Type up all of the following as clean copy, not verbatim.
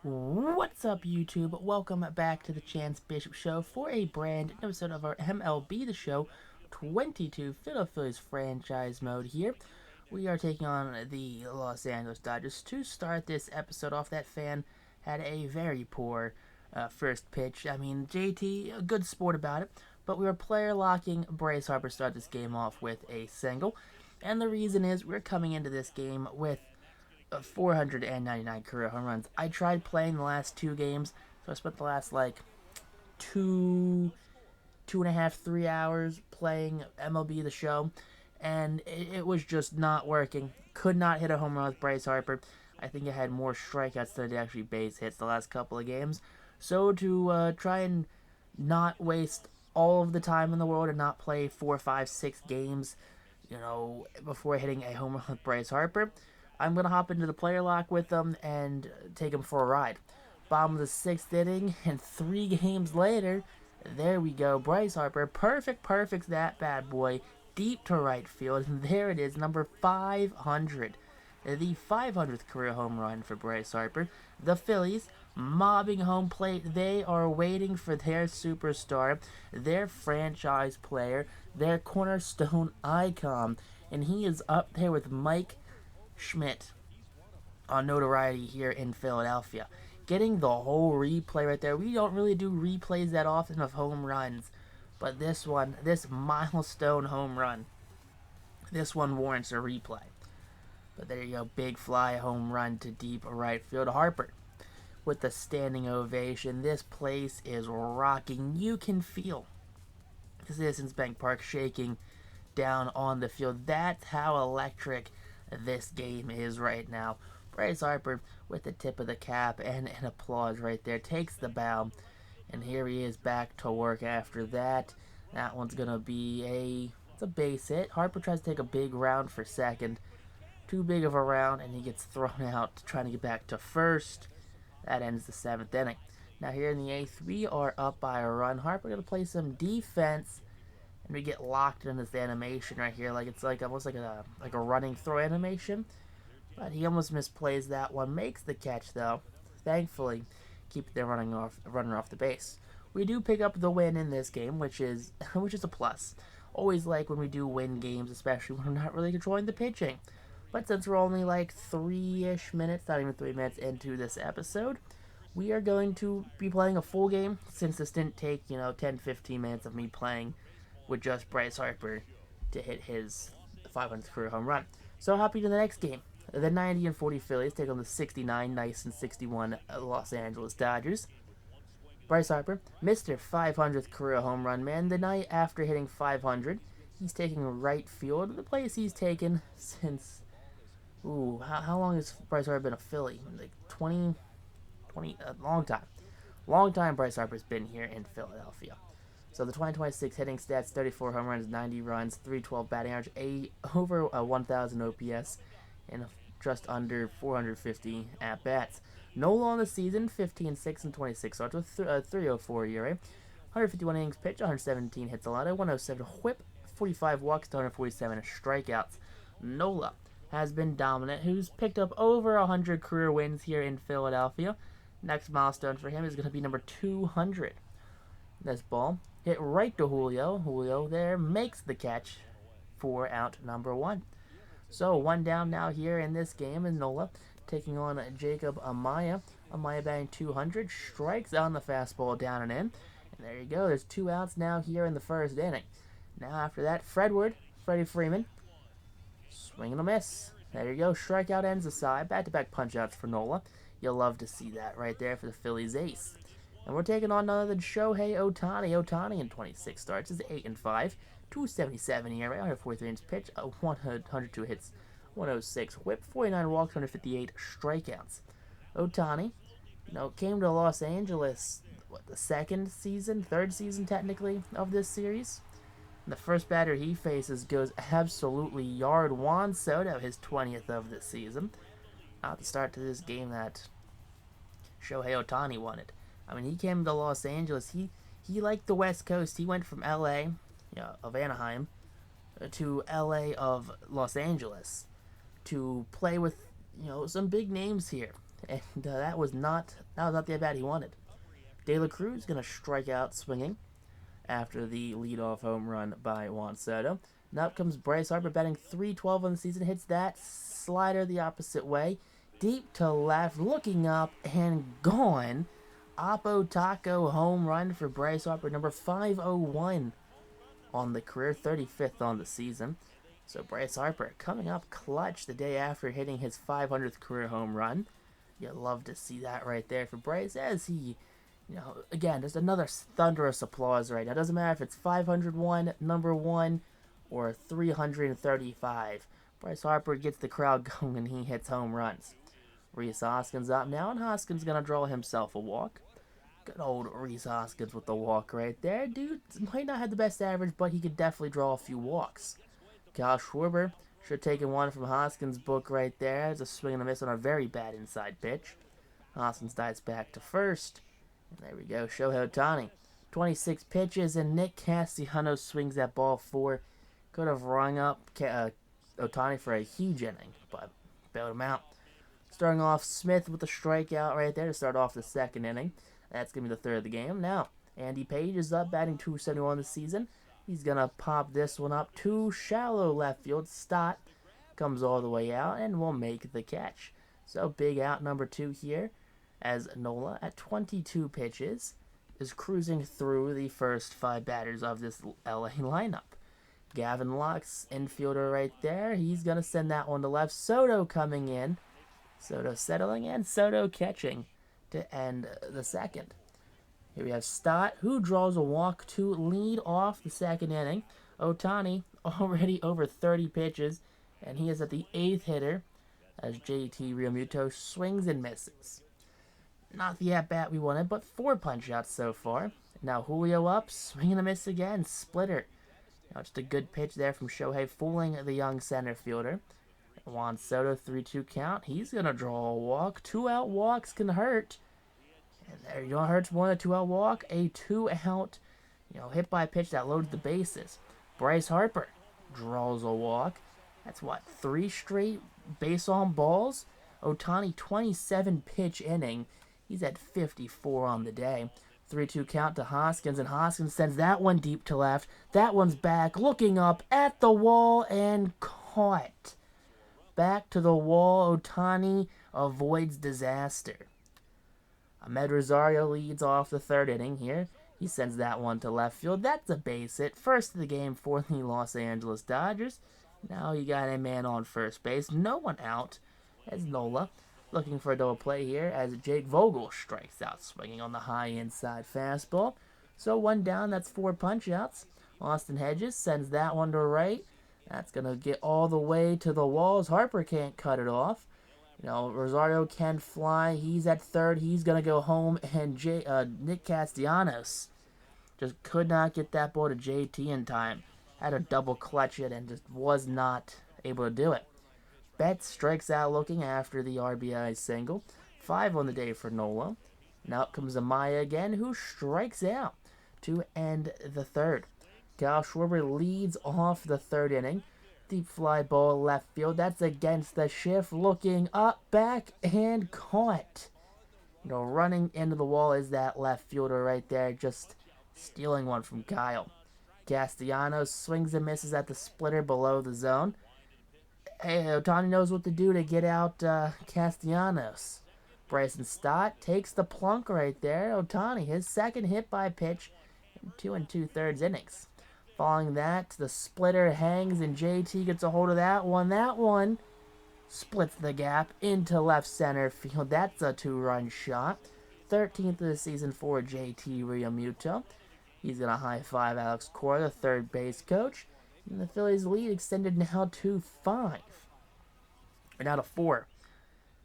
What's up, YouTube? Welcome back to the Chance Bishop Show for a brand new episode of our MLB The Show 22 Phillies franchise mode here. We are taking on the Los Angeles Dodgers. To start this episode off, that fan had a very poor first pitch. I mean, JT, a good sport about it, but we were player locking. Bryce Harper started this game off with a single, and the reason is we're coming into this game with 499 career home runs. I tried playing the last two games, so I spent the last two and a half, 3 hours playing MLB The Show, and it was just not working. Could not hit a home run with Bryce Harper. I think I had more strikeouts than I did actually base hits the last couple of games. So to try and not waste all of the time in the world and not play 4, 5, 6 games, before hitting a home run with Bryce Harper, I'm going to hop into the player lock with them and take him for a ride. Bottom of the sixth inning, and 3 games later, there we go. Bryce Harper, perfect that bad boy, deep to right field, and there it is, number 500. The 500th career home run for Bryce Harper. The Phillies mobbing home plate. They are waiting for their superstar, their franchise player, their cornerstone icon, and he is up there with Mike Schmidt on notoriety here in Philadelphia. Getting the whole replay right there. We don't really do replays that often of home runs, but this one, this milestone home run, this one warrants a replay. But there you go, big fly home run to deep right field. Harper with the standing ovation. This place is rocking. You can feel the Citizens Bank Park shaking down on the field. That's how electric this game is right now. Bryce Harper with the tip of the cap and an applause right there. Takes the bow, and here he is back to work after that. That one's going to be it's a base hit. Harper tries to take a big round for second. Too big of a round, and he gets thrown out trying to get back to first. That ends the 7th inning. Now here in the 8th, we are up by a run. Harper going to play some defense, and we get locked in this animation right here, like it's almost like a running throw animation. But he almost misplays that one. Makes the catch though. Thankfully, keep the runner off the base. We do pick up the win in this game, which is a plus. Always like when we do win games, especially when we're not really controlling the pitching. But since we're only like 3-ish minutes, not even 3 minutes into this episode, we are going to be playing a full game, since this didn't take 10-15 minutes of me playing with just Bryce Harper to hit his 500th career home run. So happy to the next game. The 90-40 Phillies take on the 69 nice and 61 Los Angeles Dodgers. Bryce Harper, Mr. 500th career home run man. The night after hitting 500, he's taking right field, the place he's taken since... how long has Bryce Harper been a Philly? Like 20, a long time. Long time Bryce Harper's been here in Philadelphia. So the 2026 hitting stats: 34 home runs, 90 runs, 312 batting average, over 1,000 OPS, and just under 450 at bats. NOLA on the season: 15-6 and 26 starts with 3.04 ERA, 151 innings pitched, 117 hits allowed, 107 WHIP, 45 walks to 147 strikeouts. NOLA has been dominant. Who's picked up over 100 career wins here in Philadelphia. Next milestone for him is going to be number 200. This ball hit right to Julio. Julio there makes the catch for out number 1. So 1 down now here in this game is Nola taking on Jacob Amaya. Amaya batting 200, strikes on the fastball down and in. And there you go. There's 2 outs now here in the 1st inning. Now after that, Freddie Freeman, swing and a miss. There you go. Strikeout ends the side. Back-to-back punch-outs for Nola. You'll love to see that right there for the Phillies ace. And we're taking on none other than Shohei Ohtani. Ohtani in 26 starts is 8-5, 277 ERA, 143 innings pitched, 102 hits, 106 WHIP, 49 walks, 158 strikeouts. Ohtani, came to Los Angeles, the third season technically of this series. And the first batter he faces goes absolutely yard. Juan Soto, his 20th of the season. Not the start to this game that Shohei Ohtani wanted. I mean, he came to Los Angeles. He liked the West Coast. He went from L.A., of Anaheim, to L.A. of Los Angeles to play with, some big names here. and that was not the at bat he wanted. De La Cruz gonna strike out swinging after the leadoff home run by Juan Soto. Now up comes Bryce Harper, batting .312 on the season. Hits that slider the opposite way, deep to left, looking up and gone. Oppo Taco home run for Bryce Harper, number 501 on the career, 35th on the season. So Bryce Harper coming up clutch the day after hitting his 500th career home run. You love to see that right there for Bryce, as he, again, there's another thunderous applause right now. Doesn't matter if it's 501, number one, or 335. Bryce Harper gets the crowd going and he hits home runs. Rhys Hoskins up now, and Hoskins going to draw himself a walk. Good old Rhys Hoskins with the walk right there. Dude might not have the best average, but he could definitely draw a few walks. Kyle Schwarber should have taken one from Hoskins' book right there. It's a swing and a miss on a very bad inside pitch. Hoskins dives back to first. And there we go, Shohei Ohtani. 26 pitches, and Nick Castellanos swings that ball four. Could have rung up Ohtani for a huge inning, but bailed him out. Starting off Smith with a strikeout right there to start off the second inning. That's going to be the third of the game. Now, Andy Page is up, batting .271 this season. He's going to pop this one up to shallow left field. Stott comes all the way out and will make the catch. So big out number 2 here, as Nola at 22 pitches is cruising through the first 5 batters of this LA lineup. Gavin Lux, infielder right there. He's going to send that one to left. Soto coming in. Soto settling and Soto catching to end the second. Here we have Stott, who draws a walk to lead off the second inning. Ohtani already over 30 pitches, and he is at the 8th hitter as JT Realmuto swings and misses. Not the at-bat we wanted, but 4 punch-outs so far. Now Julio up, swing and a miss again, splitter. Just a good pitch there from Shohei, fooling the young center fielder. Juan Soto, 3-2 count. He's going to draw a walk. 2-out walks can hurt. And there you go, hurts more than a 2-out walk. A 2-out, hit by pitch that loads the bases. Bryce Harper draws a walk. That's 3 straight base on balls? Ohtani, 27 pitch inning. He's at 54 on the day. 3-2 count to Hoskins, and Hoskins sends that one deep to left. That one's back, looking up at the wall, and caught. Back to the wall, Ohtani avoids disaster. Ahmed Rosario leads off the third inning here. He sends that one to left field. That's a base hit. First of the game for the Los Angeles Dodgers. Now you got a man on first base. No one out as Nola looking for a double play here as Jake Vogel strikes out swinging on the high inside fastball. So 1 down, that's 4 punch-outs. Austin Hedges sends that one to right. That's going to get all the way to the walls. Harper can't cut it off. Rosario can fly. He's at third. He's going to go home. And Nick Castellanos just could not get that ball to JT in time. Had a double clutch it and just was not able to do it. Betts strikes out looking after the RBI single. 5 on the day for Nola. Now up comes Amaya again, who strikes out to end the third. Kyle Schwarber leads off the third inning. Deep fly ball left field. That's against the shift. Looking up, back, and caught. Running into the wall is that left fielder right there. Just stealing one from Kyle. Castellanos swings and misses at the splitter below the zone. Hey, Ohtani knows what to do to get out Castellanos. Bryson Stott takes the plunk right there. Ohtani, his second hit by pitch in 2 2/3 innings. Following that, the splitter hangs and JT gets a hold of that one. That one splits the gap into left center field. That's a 2-run shot. 13th of the season for JT Realmuto. He's going to high-five Alex Cora, the third base coach. And the Phillies' lead extended now to 5. Or now to 4.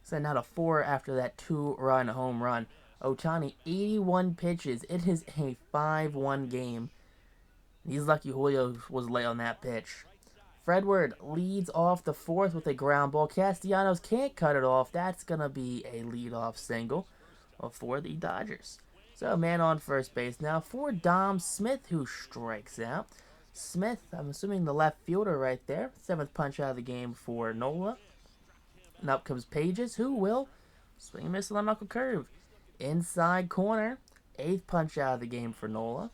So now to 4 after that 2-run home run. Ohtani, 81 pitches. It is a 5-1 game. He's lucky Julio was late on that pitch. Fredward leads off the 4th with a ground ball. Castellanos can't cut it off. That's going to be a leadoff single for the Dodgers. So man on first base now for Dom Smith, who strikes out. Smith, I'm assuming the left fielder right there. 7th punch out of the game for Nola. And up comes Pages, who will Swing and miss on the knuckle curve. Inside corner. 8th punch out of the game for Nola.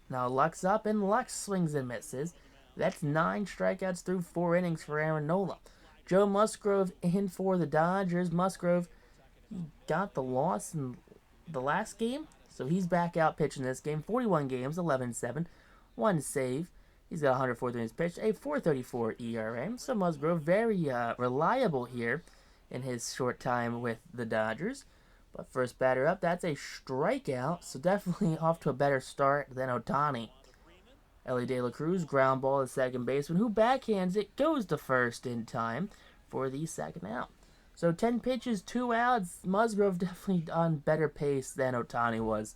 Now Luck's up, and Luck swings and misses. That's 9 strikeouts through 4 innings for Aaron Nola. Joe Musgrove in for the Dodgers. Musgrove got the loss in the last game, so he's back out pitching this game. 41 games, 11-7, 1 save. He's got 143 innings pitched, a 4.34 ERA. So Musgrove very reliable here in his short time with the Dodgers. But first batter up, that's a strikeout, so definitely off to a better start than Ohtani. Ellie De La Cruz, ground ball to second baseman, who backhands it, goes to first in time for the second out. So 10 pitches, 2 outs. Musgrove definitely on better pace than Ohtani was,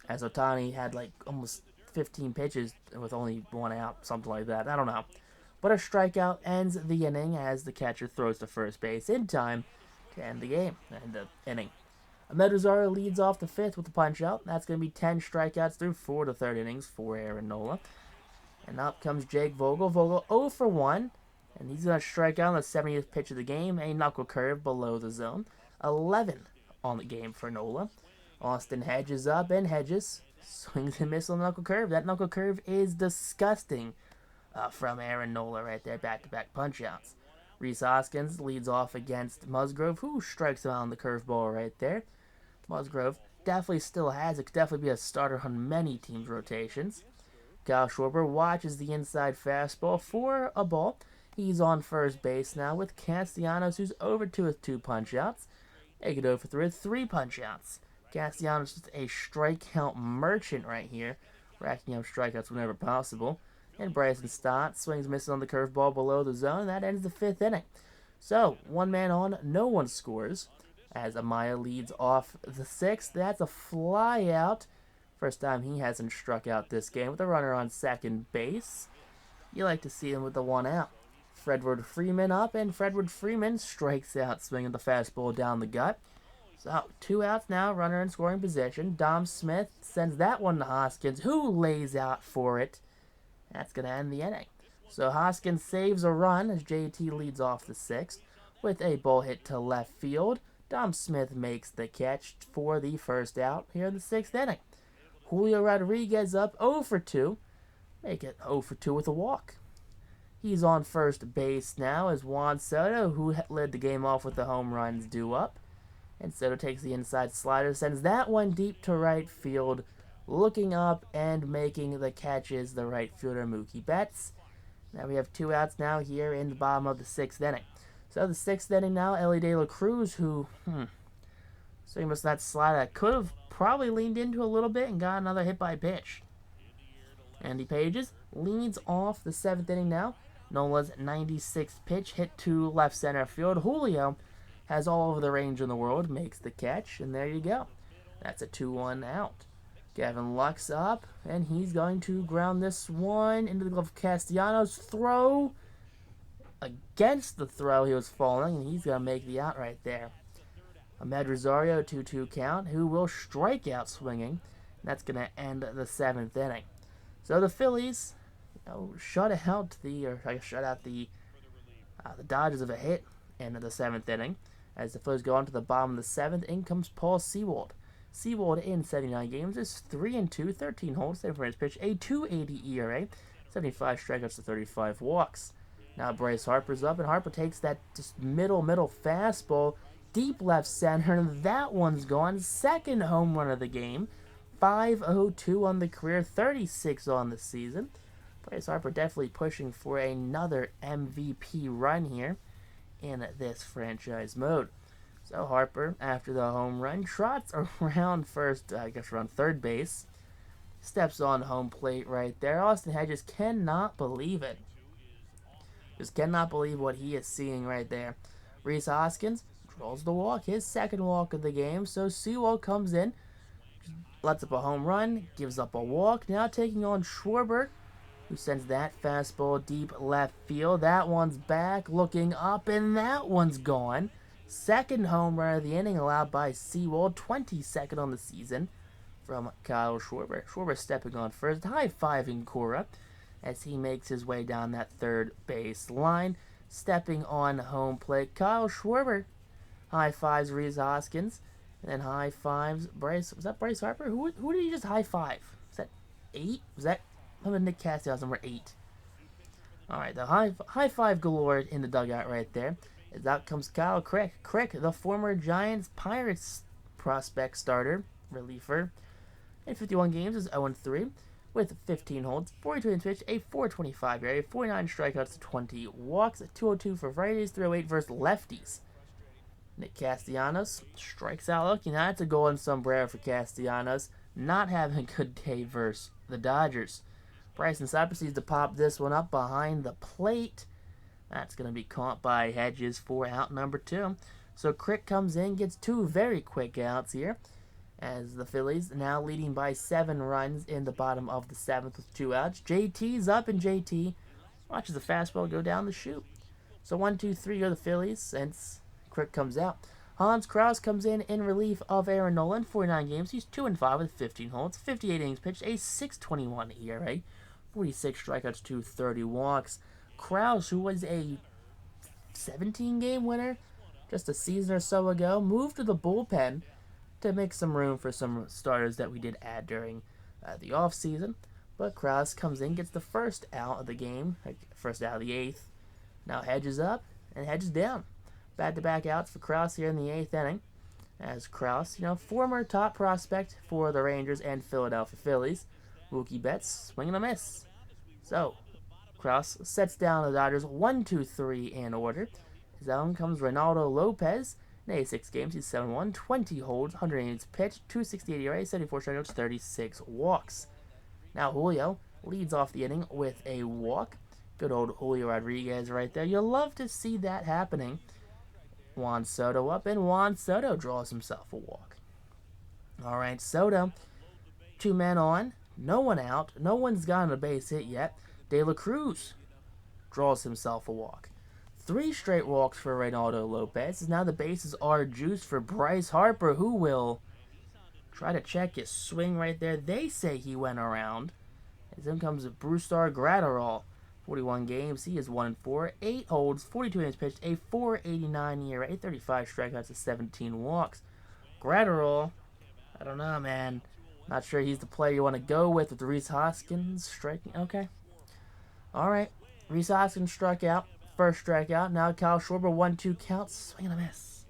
as Ohtani had like almost 15 pitches with only 1 out, something like that. I don't know. But a strikeout ends the inning as the catcher throws to first base in time to end the game, end the inning. Ahmed Rosario leads off the 5th with the punch-out. That's going to be 10 strikeouts through 4 to 3rd innings for Aaron Nola. And up comes Jake Vogel. Vogel 0 for 1. And he's going to strike out on the 70th pitch of the game. A knuckle curve below the zone. 11 on the game for Nola. Austin Hedges up, and Hedges swings and misses on the knuckle curve. That knuckle curve is disgusting from Aaron Nola right there. Back-to-back punch-outs. Rhys Hoskins leads off against Musgrove, who strikes him out on the curveball right there. Musgrove definitely still has it. Could definitely be a starter on many teams' rotations. Kyle Schwarber watches the inside fastball for a ball. He's on first base now with Castellanos, who's over 2 with 2 punch-outs. They get over 3 with 3 punch-outs. Castellanos is just a strikeout merchant right here, racking up strikeouts whenever possible. And Bryson Stott swings, misses on the curveball below the zone. That ends the 5th inning. So, 1 man on, no one scores, as Amaya leads off the 6th. That's a fly out. First time he hasn't struck out this game with a runner on second base. You like to see him with the 1 out. Fredward Freeman up, and Fredward Freeman strikes out, swinging the fastball down the gut. So, 2 outs now, runner in scoring position. Dom Smith sends that one to Hoskins, who lays out for it. That's going to end the inning. So Hoskins saves a run as JT leads off the 6th with a ball hit to left field. Dom Smith makes the catch for the first out here in the 6th inning. Julio Rodriguez up 0 for 2. Make it 0 for 2 with a walk. He's on first base now as Juan Soto, who led the game off with the home runs, due up. And Soto takes the inside slider, sends that one deep to right field. Looking up and making the catches, the right fielder Mookie Betts. Now we have 2 outs now here in the bottom of the 6th inning. So the 6th inning now, Ellie De La Cruz, who, so he must not slide. I could have probably leaned into a little bit and got another hit by pitch. Andy Pages leads off the 7th inning now. Nola's 96th pitch hit to left center field. Julio has all of the range in the world, makes the catch, and there you go. That's a 2-1 out. Gavin Lux up, and he's going to ground this one into the glove of Castellanos. Throw against the throw. He was falling, and he's going to make the out right there. Ahmed Rosario, 2-2 count, who will strike out swinging. That's going to end the 7th inning. So the Phillies, shut out the Dodgers of a hit in the 7th inning. As the Phillies go on to the bottom of the 7th, in comes Paul Sewald. Sewald in 79 games is 3-2, 13 holds, 7 runs pitched, a 2.80 ERA, 75 strikeouts to 35 walks. Now Bryce Harper's up, and Harper takes that just middle fastball, deep left center, and that one's gone. 2nd home run of the game, 5.02 on the career, 36 on the season. Bryce Harper definitely pushing for another MVP run here in this franchise mode. So Harper, after the home run, trots around around third base. Steps on home plate right there. Austin Hedges cannot believe it. Just cannot believe what he is seeing right there. Rhys Hoskins draws the walk, his 2nd walk of the game. So Sewell comes in, lets up a home run, gives up a walk. Now taking on Schwarber, who sends that fastball deep left field. That one's back, looking up, and that one's gone. 2nd home run of the inning allowed by Sewell, 22nd on the season from Kyle Schwarber. Schwarber stepping on first, high-fiving Cora as he makes his way down that 3rd base line. Stepping on home plate, Kyle Schwarber High fives Rhys Hoskins. And then high fives Bryce. Was that Bryce Harper? Who did he just high five? Was that 8? Was that Nick Castellanos number 8? Alright, the high five galore in the dugout right there. As out comes Kyle Crick. Crick, the former Giants Pirates prospect starter, reliever. In 51 games is 0-3 with 15 holds, 42 innings pitched, a 4.25 ERA, 49 strikeouts, 20 walks, 202 for righties, 308 versus lefties. Nick Castellanos strikes out looking. That's a golden sombrero for Castellanos. Not having a good day versus the Dodgers. Bryson Stott proceeds to pop this one up behind the plate. That's going to be caught by Hedges for out number 2. So Crick comes in, gets 2 very quick outs here, as the Phillies now leading by 7 runs in the bottom of the 7th with 2 outs. JT's up, and JT watches the fastball go down the chute. So 1-2-3 go the Phillies since Crick comes out. Hans Kraus comes in relief of Aaron Nola. 49 games. He's 2-5 with 15 holds, 58 innings pitched, a 6.21 ERA, 46 strikeouts to 30 walks. Kraus, who was a 17-game winner just a season or so ago, moved to the bullpen to make some room for some starters that we did add during the offseason. But Kraus comes in, gets the first out of the game, first out of the 8th. Now Hedges up and Hedges down. Back-to-back outs for Kraus here in the 8th inning. As Kraus, former top prospect for the Rangers and Philadelphia Phillies. Mookie Betts, swing and a miss. So, Kraus sets down the Dodgers 1-2-3 in order. His own comes Ronaldo Lopez. In 86 games, he's 7-1, 20 holds, 100 innings pitched, 268 ERA, 74 strikeouts, 36 walks. Now Julio leads off the inning with a walk. Good old Julio Rodriguez right there. You'll love to see that happening. Juan Soto up, and Juan Soto draws himself a walk. All right, Soto, 2 men on, no one out, no one's gotten a base hit yet. De La Cruz draws himself a walk. 3 straight walks for Reynaldo Lopez. Now the bases are juiced for Bryce Harper, who will try to check his swing right there. They say he went around. As in comes Brusdar Graterol. 41 games, he is 1-4, 8 holds, 42 innings pitched, a 4.89 ERA, 35 strikeouts to 17 walks. Graterol, I don't know, man. Not sure he's the player you want to go with Rhys Hoskins striking. Okay. All right. Rhys Hoskins struck out. First strikeout. Now Kyle Schwarber 1-2 counts. Swing and a miss.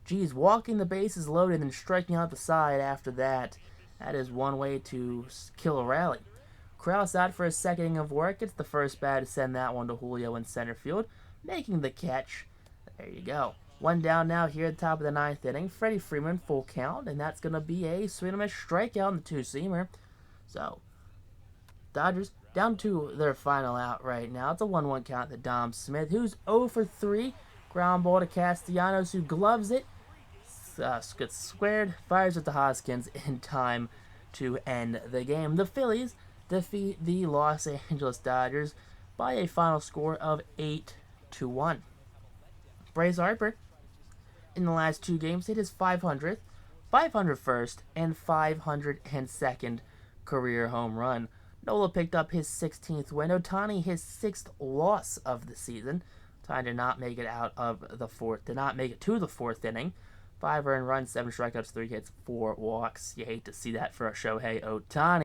Geez, walking the bases loaded and striking out the side after that. That is one way to kill a rally. Kraus out for a second inning of work. It's the first bat to send that one to Julio in center field, making the catch. There you go. 1 down now here at the top of the 9th inning. Freddie Freeman full count, and that's going to be a swing and a miss strikeout in the 2-seamer. So, Dodgers down to their final out right now. It's a 1-1 count to Dom Smith, who's 0 for 3. Ground ball to Castellanos, who gloves it. Gets squared, fires it to Hoskins in time to end the game. The Phillies defeat the Los Angeles Dodgers by a final score of 8-1. Bryce Harper, in the last 2 games, hit his 500th, 501st, and 502nd career home run. Nola picked up his 16th win. Ohtani his 6th loss of the season. Time did not make it out of the 4th. Did not make it to the 4th inning. 5 earned runs, 7 strikeouts, 3 hits, 4 walks. You hate to see that for a Shohei Ohtani.